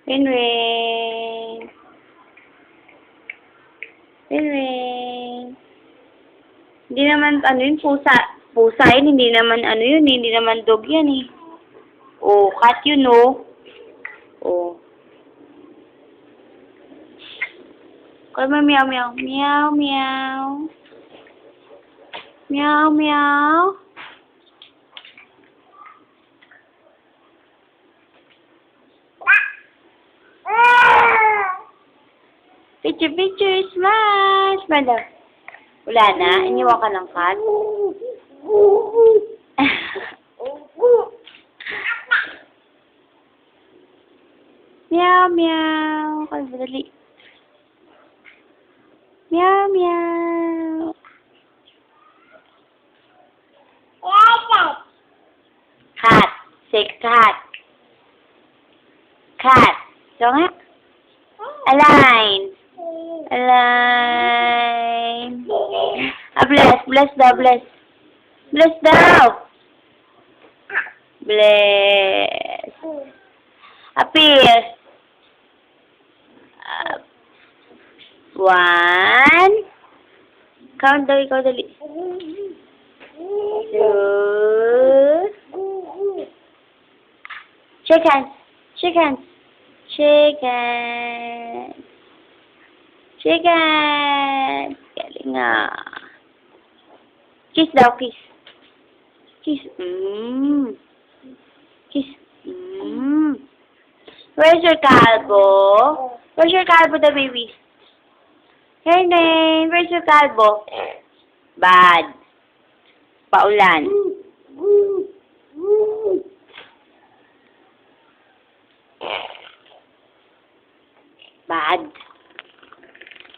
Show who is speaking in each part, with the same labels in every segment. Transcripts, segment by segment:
Speaker 1: Winwin. Winwin. Hindi naman, ano yun, pusa. Pusa yun, hindi naman, ano yun, hindi naman dog yan eh. Oh, cat yun, oh. Oh. Call mo meow, meow. Meow, meow. Meow, meow. Picture, picture, smile. Smile daw. Wala na? Iniwan ka ng cat? Meow, meow. Call mo dali. Meow, meow. Cat. Say cat. Cat. So nga. Align. Align. Bless. Bless daw. Bless. Bless daw. Bless. Appear. One. Count daw. Ikaw dali. Two. Shake hands. Shake hands. Shake hands. Shake hands. Galing nga. Kiss daw, kiss. Kiss. Kiss. Where's your calvo? Where's your calvo, the baby? Her name. Where's your calvo? Bad. Paulan. Bad.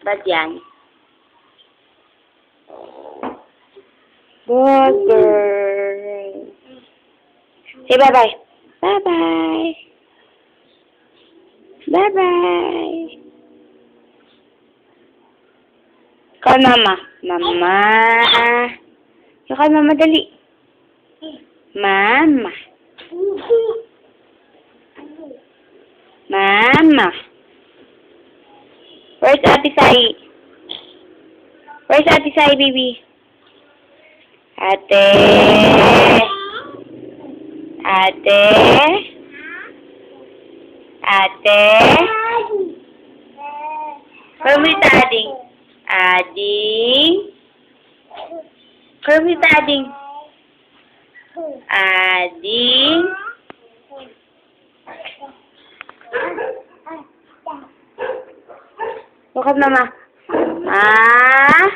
Speaker 1: Bad yan. Good girl. Say bye-bye. Bye-bye. Bye-bye. Call mama. Mama. Call mama dali. Mama. Mama. Where's Ate Sai? Where's Ate Sai, baby? Ate. Ate. Ate. Call me Daddy. Ading. Call me Daddy. Ading. Look at mama. Ah.